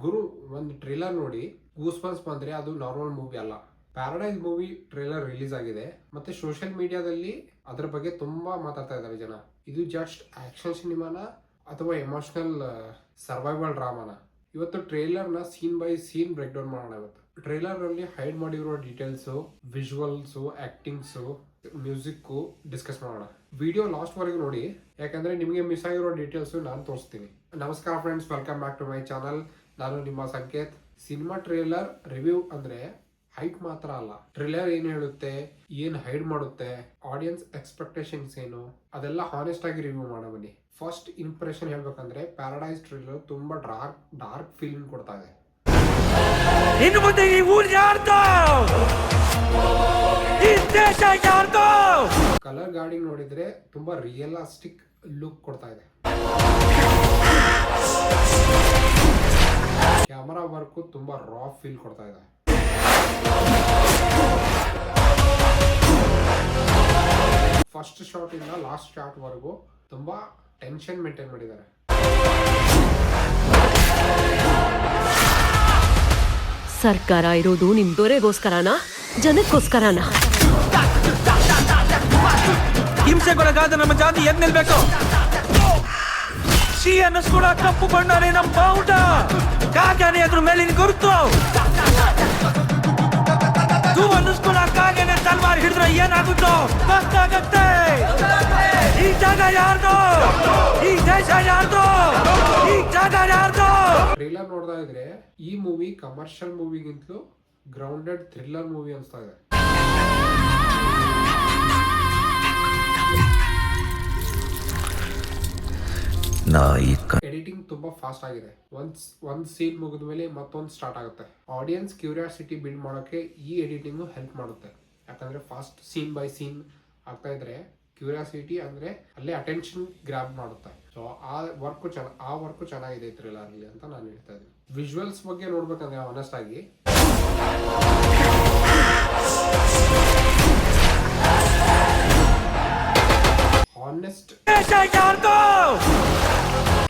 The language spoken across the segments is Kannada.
ಗುರು ಒಂದು ಟ್ರೇಲರ್ ನೋಡಿ ಗೂಸ್ ಬಂಪ್ಸ್ ಬಂದ್ರೆ ಅದು ನಾರ್ಮಲ್ ಮೂವಿ ಅಲ್ಲ. ಪ್ಯಾರಡೈಸ್ ಮೂವಿ ಟ್ರೇಲರ್ ರಿಲೀಸ್ ಆಗಿದೆ ಮತ್ತೆ ಸೋಷಿಯಲ್ ಮೀಡಿಯಾದಲ್ಲಿ ಅದ್ರ ಬಗ್ಗೆ ತುಂಬಾ ಮಾತಾಡ್ತಾ ಇದ್ದಾರೆ ಜನ. ಇದು ಜಸ್ಟ್ ಆಕ್ಷನ್ ಸಿನಿಮಾನ ಅಥವಾ ಎಮೋಷನಲ್ ಸರ್ವೈವಲ್ ಡ್ರಾಮಾನ? ಇವತ್ತು ಟ್ರೇಲರ್ ನ scene by scene break down ಮಾಡೋಣ. ಇವತ್ತು ಟ್ರೇಲರ್ ನಲ್ಲಿ ಹೈಡ್ ಮಾಡಿರೋ details, visuals, actings, music discuss ಮಾಡೋಣ. ವಿಡಿಯೋ ಲಾಸ್ಟ್ ವರೆಗೂ ನೋಡಿ, ಯಾಕಂದ್ರೆ ನಿಮಗೆ ಮಿಸ್ ಆಗಿರೋ ಡೀಟೇಲ್ಸ್ ನಾನು ತೋರಿಸ್ತೀನಿ. ನಮಸ್ಕಾರ friends, welcome back to my channel. ನಾನು ನಿಮ್ಮ ಸಂಕೇತ್. ಸಿನಿಮಾ ಟ್ರೇಲರ್ ರಿವ್ಯೂ ಅಂದ್ರೆ ಹೈಟ್ ಮಾತ್ರ ಅಲ್ಲ, ಟ್ರೇಲರ್ ಏನ್ ಹೇಳುತ್ತೆ, ಏನ್ ಹೈಡ್ ಮಾಡುತ್ತೆ, ಆಡಿಯನ್ಸ್ ಎಕ್ಸ್ಪೆಕ್ಟೇಷನ್ಸ್ ಏನು, ಅದೆಲ್ಲ ಹಾನೆಸ್ಟ್ ಆಗಿ ರಿವ್ಯೂ ಮಾಡೋ ಬನ್ನಿ. ಫಸ್ಟ್ ಇಂಪ್ರೆಷನ್ ಹೇಳ್ಬೇಕಂದ್ರೆ ಪ್ಯಾರಡೈಸ್ ಟ್ರೇಲರ್ ತುಂಬಾ ಡಾರ್ಕ್ ಫೀಲಿಂಗ್ ಕೊಡ್ತಾ ಇದೆ. ಇನ್ನು ಮುಂದೆ ಈ ಊರು ಯಾರ್ದು, ಈ ದೇಶ ಯಾರ್ದು? ಕಲರ್ ಗಾರ್ಡಿಂಗ್ ನೋಡಿದ್ರೆ ತುಂಬಾ ರಿಯಲಿಸ್ಟಿಕ್ ಲುಕ್ ಕೊಡ್ತಾ ಇದೆ. ಕ್ಯಾಮರಾ ವರ್ಕ್ ತುಂಬಾ ರಾ ಫೀಲ್ ಕೊಡ್ತಾ ಇದೆ. ಫಸ್ಟ್ ಶಾಟ್ ಇಂದ ಲಾಸ್ಟ್ ಶಾಟ್ ವರೆಗೂ ತುಂಬಾ ಟೆನ್ಷನ್ ಮೇಂಟೈನ್ ಮಾಡಿದ್ದಾರೆ. ಸರ್ಕಾರ ಇರೋದು ನಿಮ್ ದೊರೆಗೋಸ್ಕರನಾ, ಜನಕ್ಕೋಸ್ಕರನಾ? ಹಿಂಸೆಗೊಳಗಾದ ನಮ್ಮ ಜಾತಿ ಎದ್ ನಿಲ್ಬೇಕು. ಸಿ ಅನ್ನಿಸ್ಕೊಳ ಕಪ್ಪು ಬಣ್ಣನೇ ನಮ್ಮ ಬಾವುಟ, ಕಾಗ್ಯಾನೆ ಅದ್ರ ಮೇಲಿನ ಗುರುತು. ತೂ ಅನ್ನಿಸ್ಕೊಳ ಕಾಗ್ಯಾನೆ ತಲ್ವಾರ್ ಹಿಡಿದ್ರೆ ಏನಾಗುತ್ತೋ ಗೊತ್ತಾಗತ್ತೆ. ಈ ಜಾಗ ಯಾರ್ದು, ಈ ದೇಶ ಯಾರ್ದು, ಈ ಜಾಗ ಯಾರ್ದು? ಟ್ರೇಲರ್ ನೋಡ್ತಾ ಇದ್ರೆ ಈ ಮೂವಿ ಕಮರ್ಷಿಯಲ್ ಮೂವಿಗಿಂತಲೂ ಗ್ರೌಂಡೆಡ್ ಥ್ರಿಲ್ಲರ್ ಮೂವಿ ಅನ್ಸ್ತಾ ಇದೆ. ಎಡಿಟಿಂಗ್ ತುಂಬಾ ಫಾಸ್ಟ್ ಆಗಿದೆ. ಒಂದ್ ಸೀನ್ ಮುಗಿದ ಮೇಲೆ ಮತ್ತೊಂದು ಸ್ಟಾರ್ಟ್ ಆಗುತ್ತೆ. ಆಡಿಯನ್ಸ್ ಕ್ಯೂರಿಯಾಸಿಟಿ ಬಿಲ್ಡ್ ಮಾಡೋಕೆ ಈ ಎಡಿಟಿಂಗ್ ಹೆಲ್ಪ್ ಮಾಡುತ್ತೆ. ಯಾಕಂದ್ರೆ ಫಾಸ್ಟ್ ಸೀನ್ ಬೈ ಸೀನ್ ಆಗ್ತಾ ಇದ್ರೆ ಕ್ಯೂರಿಯಾಸಿಟಿ ಅಂದ್ರೆ ಅಲ್ಲೇ ಅಟೆನ್ಷನ್ ಗ್ರಾಬ್ ಮಾಡುತ್ತೆ. ಸೊ ಆ ವರ್ಕ್ ಚೆನ್ನಾಗಿದೆ ಟ್ರೇಲರ್ ಅಲ್ಲಿ ಅಂತ ನಾನು ಹೇಳ್ತಾ ಇದ್ದೀನಿ. ವಿಜುವಲ್ಸ್ ಬಗ್ಗೆ ನೋಡ್ಬೇಕಂದ್ರೆ ಆನೆಸ್ಟ್ ಆಗಿ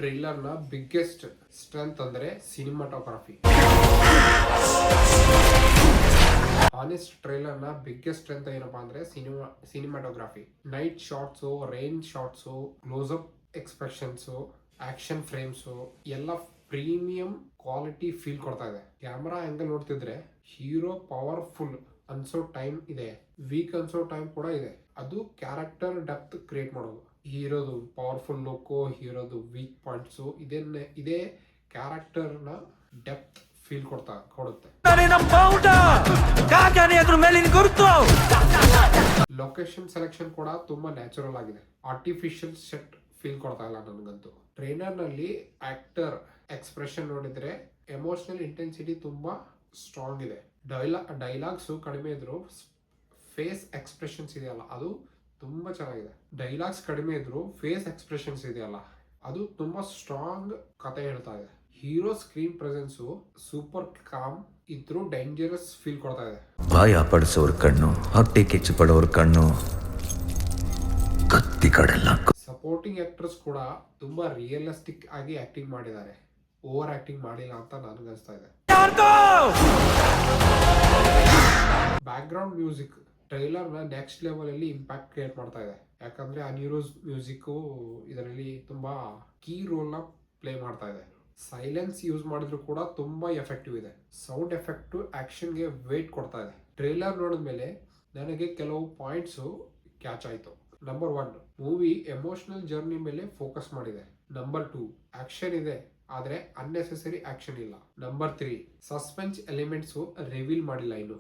ಟ್ರೇಲರ್ ನ ಬಿಗ್ಗೆಸ್ಟ್ ಸ್ಟ್ರೆಂತ್ ಅಂದ್ರೆ ಸಿನಿಮಾಟೋಗ್ರಫಿ. ಆನೆಸ್ಟ್ ಟ್ರೇಲರ್ ನ ಬಿಗ್ಗೆಸ್ಟ್ ಸ್ಟ್ರೆಂತ್ ಏನಪ್ಪಾ ಅಂದ್ರೆ cinematography. Night shots, rain shots, close up expressions, action frames ಎಲ್ಲ ಪ್ರೀಮಿಯಂ ಕ್ವಾಲಿಟಿ ಫೀಲ್ ಕೊಡ್ತಾ ಇದೆ. ಕ್ಯಾಮರಾ ಆಂಗಲ್ ನೋಡ್ತಿದ್ರೆ ಹೀರೋ ಪವರ್ಫುಲ್ ಅನ್ಸೋ ಟೈಮ್ ಇದೆ, ವೀಕ್ ಅನ್ಸೋ ಟೈಮ್ ಕೂಡ ಇದೆ. ಅದು ಕ್ಯಾರೆಕ್ಟರ್ ಡೆಪ್ತ್ ಕ್ರಿಯೇಟ್ ಮಾಡೋದು. ಹೀರೋದು ಪವರ್ಫುಲ್ ಲುಕ್, ಹೀರೋದು ವೀಕ್ ಪಾಯಿಂಟ್ಸ್, ಇದೇ ಕ್ಯಾರೆಕ್ಟರ್ ನ ಡೆಪ್ತ್ ಫೀಲ್ ಕೊಡುತ್ತೆ. ಲೊಕೇಶನ್ ಸೆಲೆಕ್ಷನ್ ಕೂಡ ತುಂಬಾ ನ್ಯಾಚುರಲ್ ಆಗಿದೆ. ಆರ್ಟಿಫಿಷಿಯಲ್ ಸೆಟ್ ಫೀಲ್ ಕೊಡ್ತಾ ಇಲ್ಲ ನನಗಂತೂ. ಟ್ರೈಲರ್ ನಲ್ಲಿ ಆಕ್ಟರ್ ಎಕ್ಸ್ಪ್ರೆಷನ್ ನೋಡಿದ್ರೆ ಎಮೋಷನಲ್ ಇಂಟೆನ್ಸಿಟಿ ತುಂಬಾ ಸ್ಟ್ರಾಂಗ್ ಇದೆ. ಡೈಲಾಗ್ಸ್ ಕಡಿಮೆ ಇದ್ರು ಫೇಸ್ ಎಕ್ಸ್ಪ್ರೆಷನ್ಸ್ ಇದೆಯಲ್ಲ ಅದು ತುಂಬಾ ಚೆನ್ನಾಗಿದೆ. ಡೈಲಾಗ್ಸ್ ಕಡಿಮೆ ಇದ್ರು ಫೇಸ್ ಎಕ್ಸ್ಪ್ರೆಷನ್ಸ್ ಇದೆಯಲ್ಲ ಅದು ತುಂಬಾ ಸ್ಟ್ರಾಂಗ್ ಕತೆ ಹೇಳ್ತಾ ಇದೆ. Hero screen presence super com ಇದ್ರು ಡೇಂಜರಸ್ ಫೀಲ್ ಕೊಡ್ತಾ ಇದೆ. ಭಯ ಪಡಿಸೋರ್ ಕಣ್ಣು, ಹೊಟ್ಟೆ ಕಿಚ್ಚು ಪಡೋರ್ ಕಣ್ಣು, ಕತ್ತಿ ಕಡೆಲ್ಲ. ಸಪೋರ್ಟಿಂಗ್ ಆಕ್ಟರ್ಸ್ ಕೂಡ ತುಂಬಾ ರಿಯಲಿಸ್ಟಿಕ್ ಆಗಿ ಆಕ್ಟಿಂಗ್ ಮಾಡಿದ್ದಾರೆ. ಓವರ್ ಆಕ್ಟಿಂಗ್ ಮಾಡಿಲ್ಲ ಅಂತ ನನಗನ್ಸ್ತಾ ಇದೆ. ಬ್ಯಾಕ್ ಗ್ರೌಂಡ್ ಮ್ಯೂಸಿಕ್ ಟ್ರೈಲರ್ ನ ನೆಕ್ಸ್ಟ್ ಲೆವೆಲ್ ಅಲ್ಲಿ ಇಂಪ್ಯಾಕ್ಟ್ ಕ್ರಿಯೇಟ್ ಮಾಡ್ತಾ ಇದೆ. ಯಾಕಂದ್ರೆ ಅನಿರೋಸ್ ಮ್ಯೂಸಿಕ್ ಇದರಲ್ಲಿ ತುಂಬಾ ಕೀ ರೋಲ್ ನ ಪ್ಲೇ ಮಾಡ್ತಾ ಇದೆ. ಸೈಲೆನ್ಸ್ ಯೂಸ್ ಮಾಡಿದ್ರು ಕೂಡ ತುಂಬಾ ಎಫೆಕ್ಟಿವ್ ಇದೆ. ಸೌಂಡ್ ಎಫೆಕ್ಟ್ ಆಕ್ಷನ್ ಗೆ ವೇಟ್ ಕೊಡ್ತಾ ಇದೆ. ಟ್ರೇಲರ್ ನೋಡಿದ್ಮೇಲೆ ನನಗೆ ಕೆಲವು ಪಾಯಿಂಟ್ಸ್ ಕ್ಯಾಚ್ ಆಯ್ತು. ನಂಬರ್ 1, ಮೂವಿ ಎಮೋಷನಲ್ ಜರ್ನಿ ಮೇಲೆ ಫೋಕಸ್ ಮಾಡಿದೆ. ನಂಬರ್ 2, ಆಕ್ಷನ್ ಇದೆ ಆದ್ರೆ ಅನ್ನೆಸೆಸರಿ ಆಕ್ಷನ್ ಇಲ್ಲ. ನಂಬರ್ 3, ಸಸ್ಪೆನ್ಸ್ ಎಲಿಮೆಂಟ್ಸ್ ರಿವೀಲ್ ಮಾಡಿಲ್ಲ ಇನ್ನು.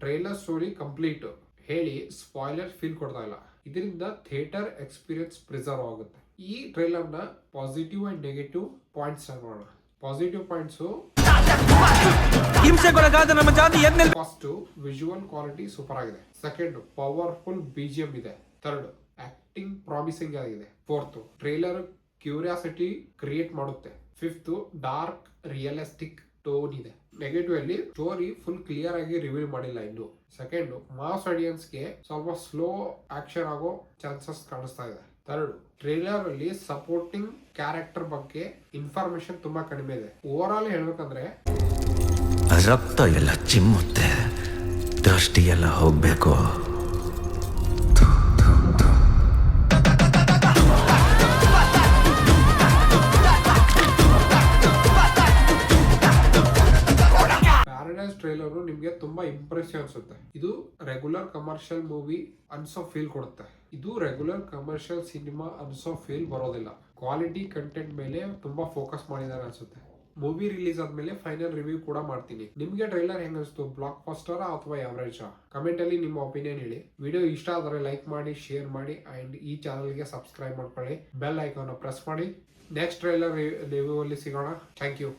ಟ್ರೈಲರ್ ಸ್ಟೋರಿ ಕಂಪ್ಲೀಟ್ ಹೇಳಿ ಸ್ಪಾಯ್ಲರ್ ಫೀಲ್ ಕೊಡ್ತಾ ಇಲ್ಲ. ಇದರಿಂದ ಥಿಯೇಟರ್ ಎಕ್ಸ್ಪೀರಿಯನ್ಸ್ ಪ್ರಿಸರ್ವ್ ಆಗುತ್ತೆ. ಈ ಟ್ರೈಲರ್ ನ ಪಾಸಿಟಿವ್ ಅಂಡ್ ನೆಗೆಟಿವ್ ಪಾಯಿಂಟ್ಸ್ ನೋಡೋಣ. Positive points: first, visual quality super ಆಗಿದೆ. ಸೆಕೆಂಡ್, ಪವರ್ಫುಲ್ ಬಿಜಿಎಂ ಇದೆ. ಥರ್ಡ್, ಆಕ್ಟಿಂಗ್ ಪ್ರಾಮಿಸಿಂಗ್ ಆಗಿದೆ. ಫೋರ್ತ್, ಟ್ರೇಲರ್ ಕ್ಯೂರಿಯಾಸಿಟಿ ಕ್ರಿಯೇಟ್ ಮಾಡುತ್ತೆ. ಫಿಫ್ತ್, ಡಾರ್ಕ್ ರಿಯಲಿಸ್ಟಿಕ್ ಟೋನ್ ಇದೆ. ನೆಗೆಟಿವ್ ಅಲ್ಲಿ ಸ್ಟೋರಿ ಫುಲ್ ಕ್ಲಿಯರ್ ಆಗಿ ರಿವೀಲ್ ಮಾಡಿಲ್ಲ ಇನ್ನು. ಸೆಕೆಂಡ್, ಮಾಸ್ ಆಡಿಯನ್ಸ್ ಗೆ ಸ್ವಲ್ಪ ಸ್ಲೋ ಆಕ್ಷನ್ ಆಗೋ ಚಾನ್ಸಸ್ ಕಾಣಿಸ್ತಾ ಇದೆ. ಥರ್ಡ್, ಟ್ರೇಲರ್ ಅಲ್ಲಿ ಸಪೋರ್ಟಿಂಗ್ ಕ್ಯಾರೆಕ್ಟರ್ ಬಗ್ಗೆ ಇನ್ಫಾರ್ಮೇಶನ್ ತುಂಬಾ ಕಡಿಮೆ ಇದೆ. ಓವರ್ ಆಲ್ ಹೇಳ್ಬೇಕಂದ್ರೆ ರಕ್ತ ಎಲ್ಲ ಚಿಮ್ಮುತ್ತೆ, ದೃಷ್ಟಿ ಎಲ್ಲ ಹೋಗ್ಬೇಕು. ಪ್ಯಾರಡೈಸ್ ಟ್ರೈಲರ್ ನಿಮ್ಗೆ ತುಂಬಾ ಇಂಪ್ರೆಸಿವ್ ಅನ್ಸುತ್ತೆ. ಇದು ರೆಗ್ಯುಲರ್ ಕಮರ್ಷಿಯಲ್ ಮೂವಿ ಅನ್ಸೋ ಫೀಲ್ ಕೊಡುತ್ತೆ. ಇದು ರೆಗ್ಯುಲರ್ ಕಮರ್ಷಿಯಲ್ ಸಿನಿಮಾ ಅನ್ಸೋ ಫೀಲ್ ಬರೋದಿಲ್ಲ. ಕ್ವಾಲಿಟಿ ಕಂಟೆಂಟ್ ಮೇಲೆ ತುಂಬಾ ಫೋಕಸ್ ಮಾಡಿದ್ದಾರೆ ಅನ್ಸುತ್ತೆ. ಮೂವಿ ರಿಲೀಸ್ ಆದ್ಮೇಲೆ ಫೈನಲ್ ರಿವ್ಯೂ ಕೂಡ ಮಾಡ್ತೀನಿ. ನಿಮ್ಗೆ ಟ್ರೈಲರ್ ಹೆಂಗ್ ಅನಿಸ್ತು? ಬ್ಲಾಕ್ ಬಸ್ಟರ್ ಅಥವಾ ಅವರೇಜ್? ಕಮೆಂಟ್ ಅಲ್ಲಿ ನಿಮ್ಮ ಒಪಿನಿಯನ್ ಹೇಳಿ. ವಿಡಿಯೋ ಇಷ್ಟ ಆದರೆ ಲೈಕ್ ಮಾಡಿ, ಶೇರ್ ಮಾಡಿ ಅಂಡ್ ಈ ಚಾನಲ್ಗೆ ಸಬ್ಸ್ಕ್ರೈಬ್ ಮಾಡ್ಕೊಳ್ಳಿ. ಬೆಲ್ ಐಕಾನ್ ಪ್ರೆಸ್ ಮಾಡಿ. ನೆಕ್ಸ್ಟ್ ಟ್ರೈಲರ್ ರಿವ್ಯೂ ಅಲ್ಲಿ ಸಿಗೋಣ. Thank you.